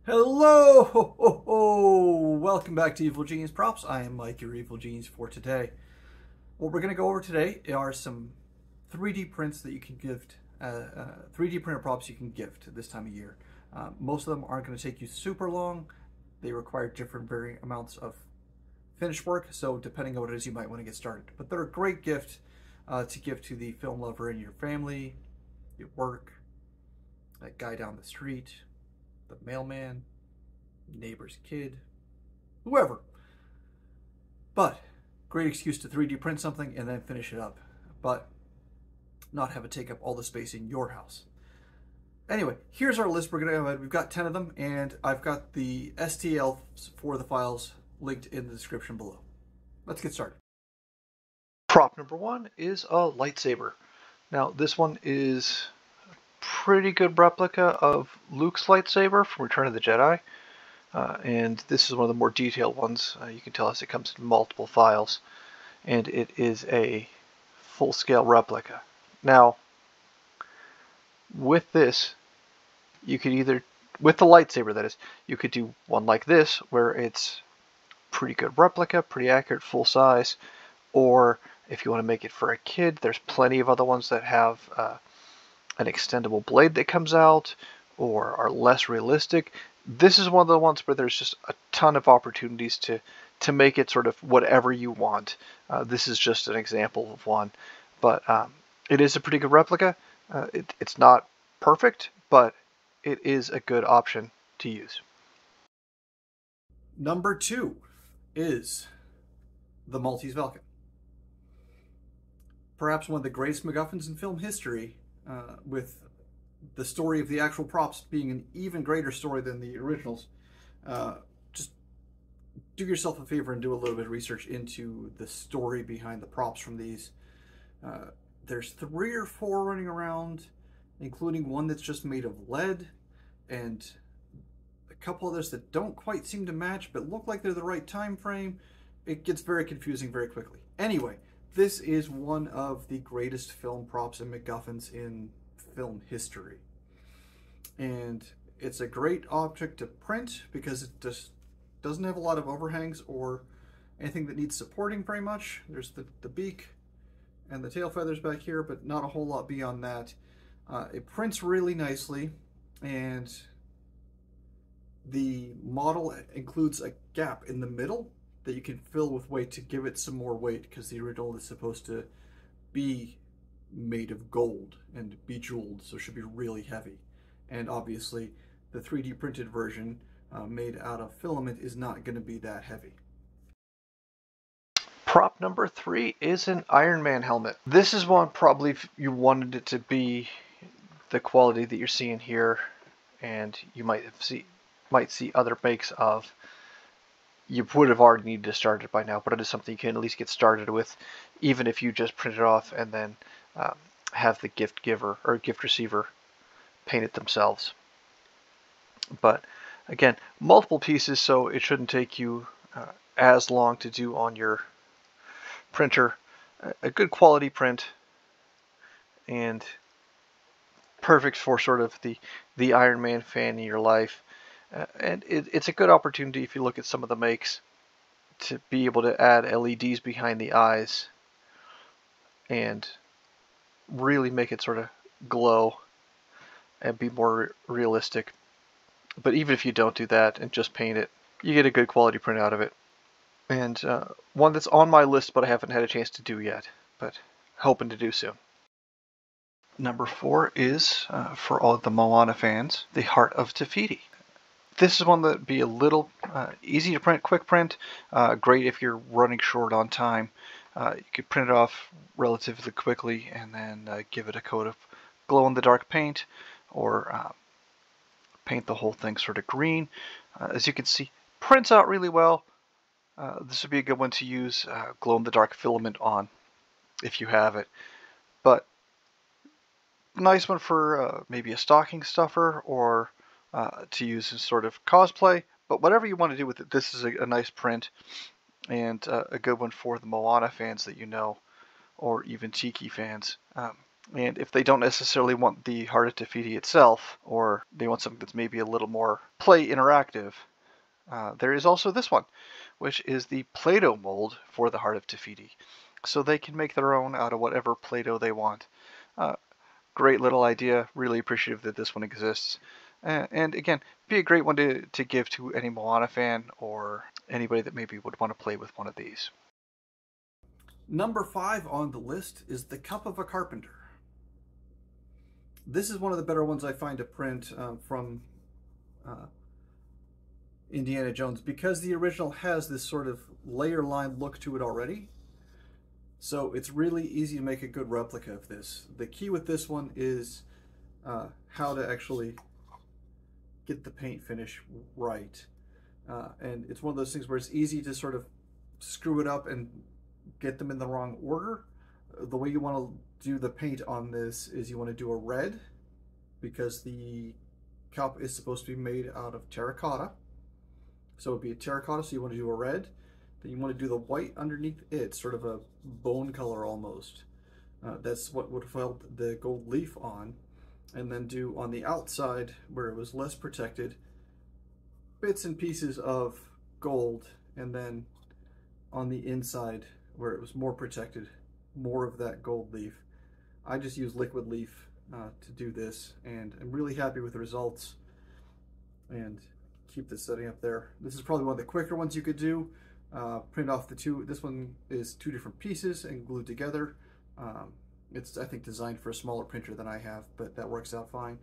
Hello! Ho, ho, ho. Welcome back to Evil Genius Props. I am Mike, your Evil Genius for today. What we're going to go over today are some 3D prints that you can gift, 3D printer props you can gift this time of year. Most of them aren't going to take you super long. They require different varying amounts of finish work, so depending on what it is, you might want to get started. But they're a great gift to give to the film lover in your family, your work, that guy down the street, the mailman, neighbor's kid, whoever. But great excuse to 3D print something and then finish it up, but not have it take up all the space in your house. Anyway, here's our list. We've got 10 of them, and I've got the STL for the files linked in the description below. Let's get started. Prop number one is a lightsaber. Now this one is a pretty good replica of Luke's lightsaber from Return of the Jedi. And this is one of the more detailed ones. You can tell as it comes in multiple files. And it is a full-scale replica. Now, with this, you could either, with the lightsaber that is, you could do one like this, where it's pretty good replica, pretty accurate, full size, or if you want to make it for a kid, there's plenty of other ones that have an extendable blade that comes out or are less realistic. This is one of the ones where there's just a ton of opportunities to make it sort of whatever you want. This is just an example of one, but it is a pretty good replica. It's not perfect, but it is a good option to use. Number 2 is the Maltese Falcon. Perhaps one of the greatest MacGuffins in film history, with the story of the actual props being an even greater story than the originals. Just do yourself a favor and do a little bit of research into the story behind the props from these. There's 3 or 4 running around, including one that's just made of lead, and a couple others that don't quite seem to match but look like they're the right time frame. It gets very confusing very quickly. Anyway, this is one of the greatest film props and MacGuffins in film history. And it's a great object to print because it just doesn't have a lot of overhangs or anything that needs supporting very much. There's the beak and the tail feathers back here, but not a whole lot beyond that. It prints really nicely, and the model includes a gap in the middle that you can fill with weight to give it some more weight, because the original is supposed to be made of gold and bejeweled, so it should be really heavy. And obviously the 3D printed version made out of filament is not going to be that heavy. Prop number 3 is an Iron Man helmet. This is one probably if you wanted it to be the quality that you're seeing here, and you might see other makes of. You would have already needed to start it by now, but it is something you can at least get started with, even if you just print it off and then have the gift giver or gift receiver paint it themselves. But again, multiple pieces, so it shouldn't take you as long to do on your printer. A good quality print, and perfect for sort of the Iron Man fan in your life. And it's a good opportunity, if you look at some of the makes, to be able to add LEDs behind the eyes and really make it sort of glow and be more realistic. But even if you don't do that and just paint it, you get a good quality print out of it. And one that's on my list but I haven't had a chance to do yet, but hoping to do soon. Number 4 is, for all of the Moana fans, the Heart of Teiti. This is one that would be a little easy to print, quick print, great if you're running short on time. You could print it off relatively quickly and then give it a coat of glow-in-the-dark paint, or paint the whole thing sort of green. As you can see, prints out really well. This would be a good one to use glow-in-the-dark filament on if you have it. But nice one for maybe a stocking stuffer, or to use as sort of cosplay. But whatever you want to do with it, this is a nice print, and a good one for the Moana fans that you know, or even Tiki fans. And if they don't necessarily want the Heart of Teiti itself, or they want something that's maybe a little more play interactive, there is also this one, which is the Play-Doh mold for the Heart of Teiti. So they can make their own out of whatever Play-Doh they want. Great little idea. Really appreciative that this one exists. And again, be a great one to give to any Moana fan or anybody that maybe would want to play with one of these. Number 5 on the list is the Cup of a Carpenter. This is one of the better ones I find to print from Indiana Jones, because the original has this sort of layer line look to it already. So it's really easy to make a good replica of this. The key with this one is how to actually get the paint finish right. And it's one of those things where it's easy to sort of screw it up and get them in the wrong order. The way you want to do the paint on this is you want to do a red, because the cup is supposed to be made out of terracotta. So it would be a terracotta, so you want to do a red. Then you want to do the white underneath it, sort of a bone color almost. That's what would have held the gold leaf on. And then do on the outside, where it was less protected, bits and pieces of gold, and then on the inside, where it was more protected, more of that gold leaf. I just use liquid leaf to do this, and I'm really happy with the results. And keep this setting up there. This is probably one of the quicker ones you could do. Print off the two. This one is 2 different pieces and glued together. It's, I think, designed for a smaller printer than I have, but that works out fine.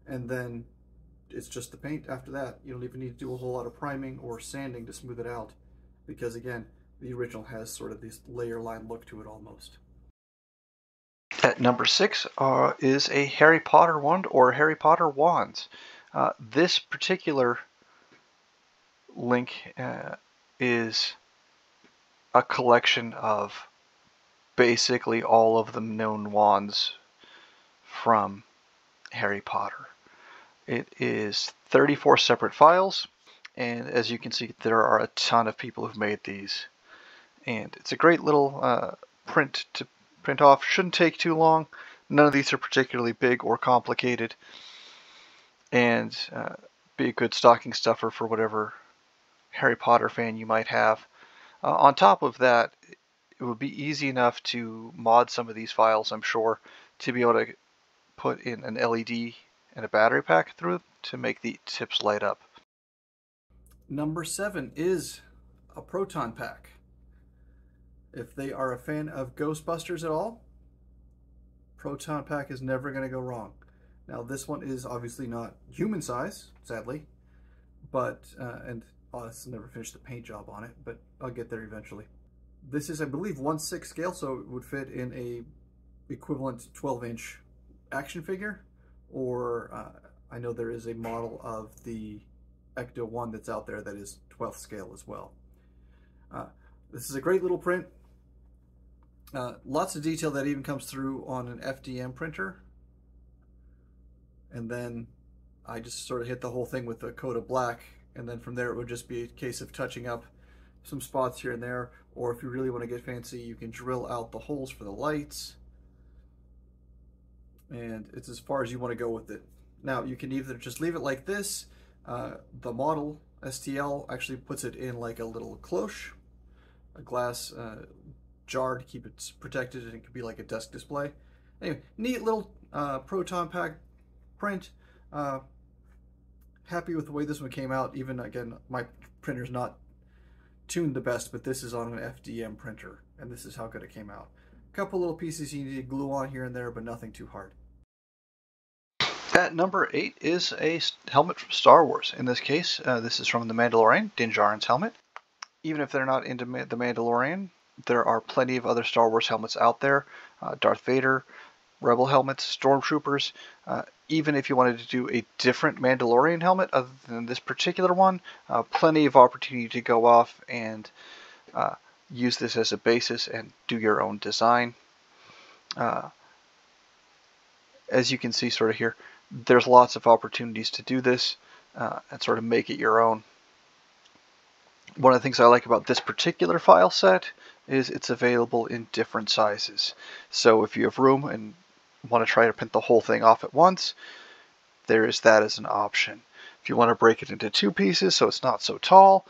And then it's just the paint after that. You don't even need to do a whole lot of priming or sanding to smooth it out, because again, the original has sort of this layer line look to it almost. At number 6 is a Harry Potter wand or Harry Potter wands. This particular link is a collection of basically all of the known wands from Harry Potter. It is 34 separate files, and as you can see, there are a ton of people who've made these. And it's a great little print to print off. Shouldn't take too long. None of these are particularly big or complicated, and be a good stocking stuffer for whatever Harry Potter fan you might have. On top of that, it would be easy enough to mod some of these files, I'm sure, to be able to put in an LED and a battery pack through it to make the tips light up. Number 7 is a Proton Pack. If they are a fan of Ghostbusters at all, Proton Pack is never going to go wrong. Now this one is obviously not human size, sadly, but, and I'll never finish the paint job on it, but I'll get there eventually. This is, I believe, 1/6 scale, so it would fit in a equivalent 12-inch action figure, or I know there is a model of the Ecto 1 that's out there that is 12th scale as well. This is a great little print. Lots of detail that even comes through on an FDM printer. And then I just sort of hit the whole thing with a coat of black, and then from there it would just be a case of touching up some spots here and there, or if you really want to get fancy, you can drill out the holes for the lights, and it's as far as you want to go with it. Now you can either just leave it like this. The model STL actually puts it in like a little cloche, a glass jar to keep it protected, and it could be like a desk display. Anyway, neat little Proton Pack print. Happy with the way this one came out. Even again, my printer's not tuned the best, but this is on an FDM printer, and this is how good it came out. A couple little pieces you need to glue on here and there, but nothing too hard. At number 8 is a helmet from Star Wars. In this case, this is from The Mandalorian, Din Djarin's helmet. Even if they're not into The Mandalorian, there are plenty of other Star Wars helmets out there. Darth Vader, Rebel helmets, Stormtroopers. Even if you wanted to do a different Mandalorian helmet other than this particular one, plenty of opportunity to go off and use this as a basis and do your own design. As you can see sort of here, there's lots of opportunities to do this and sort of make it your own. One of the things I like about this particular file set is it's available in different sizes. So if you have room and want to try to print the whole thing off at once, there is that as an option. If you want to break it into 2 pieces so it's not so tall,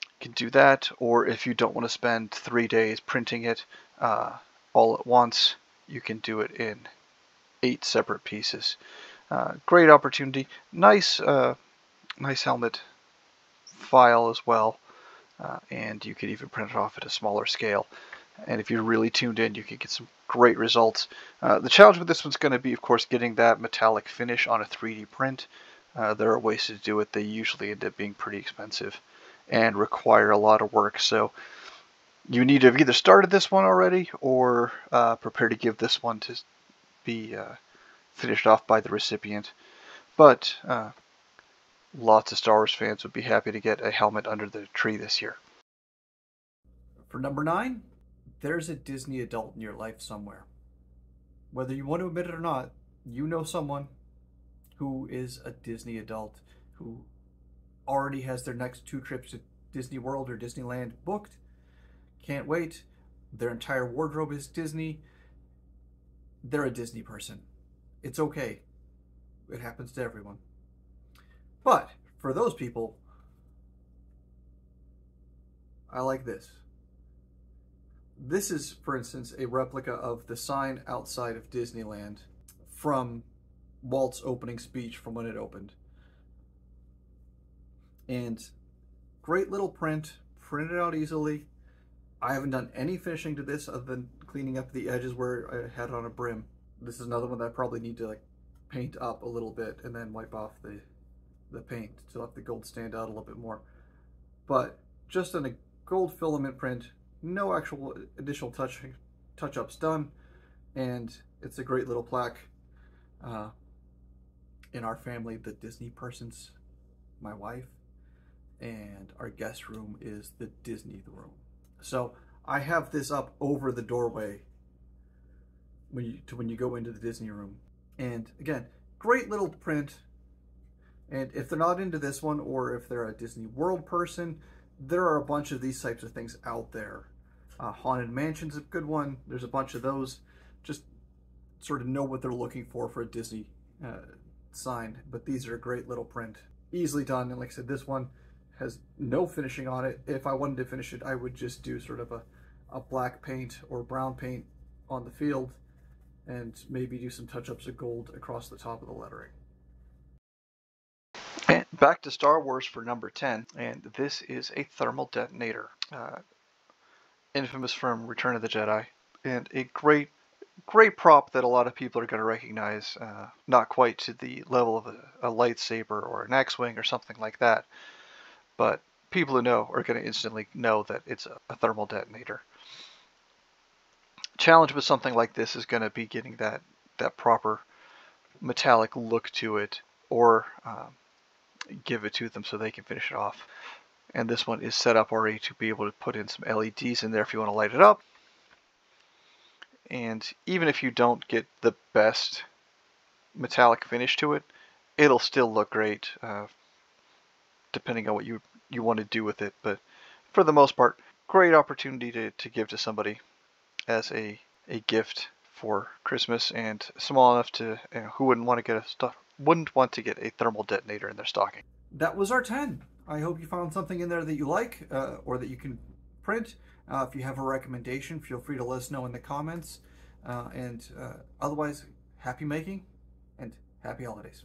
you can do that. Or if you don't want to spend 3 days printing it all at once, you can do it in 8 separate pieces. Great opportunity. Nice helmet file as well. And you could even print it off at a smaller scale. And if you're really tuned in, you can get some great results. The challenge with this one's going to be, of course, getting that metallic finish on a 3D print. There are ways to do it. They usually end up being pretty expensive and require a lot of work. So you need to have either started this one already or prepare to give this one to be finished off by the recipient. But lots of Star Wars fans would be happy to get a helmet under the tree this year. For number 9, there's a Disney adult in your life somewhere. Whether you want to admit it or not, you know someone who is a Disney adult who already has their next 2 trips to Disney World or Disneyland booked. Can't wait. Their entire wardrobe is Disney. They're a Disney person. It's okay. It happens to everyone. But for those people, I like this. This is, for instance, a replica of the sign outside of Disneyland from Walt's opening speech from when it opened. And great little print, printed out easily. I haven't done any finishing to this other than cleaning up the edges where I had it on a brim. This is another one that I probably need to paint up a little bit and then wipe off the paint to let the gold stand out a little bit more. But just in a gold filament print, no actual additional touch-ups done, and it's a great little plaque. In our family, the Disney person's my wife, and our guest room is the Disney room. So I have this up over the doorway when you go into the Disney room. And again, great little print. And if they're not into this one, or if they're a Disney World person, there are a bunch of these types of things out there. Haunted Mansion's a good one. There's a bunch of those. Just sort of know what they're looking for a Disney sign. But these are a great little print. Easily done. And like I said, this one has no finishing on it. If I wanted to finish it, I would just do sort of a black paint or brown paint on the field and maybe do some touch-ups of gold across the top of the lettering. And back to Star Wars for number 10, and this is a thermal detonator. Infamous from Return of the Jedi, and a great prop that a lot of people are going to recognize, not quite to the level of a lightsaber or an X-Wing or something like that, but people who know are going to instantly know that it's a thermal detonator. Challenge with something like this is going to be getting that proper metallic look to it, or give it to them so they can finish it off. And this one is set up already to be able to put in some LEDs in there if you want to light it up. And even if you don't get the best metallic finish to it, it'll still look great, depending on what you want to do with it. But for the most part, great opportunity to give to somebody as a gift for Christmas, and small enough to who wouldn't want to get a thermal detonator in their stocking. That was our 10. I hope you found something in there that you like, or that you can print. If you have a recommendation, feel free to let us know in the comments. And otherwise, happy making and happy holidays.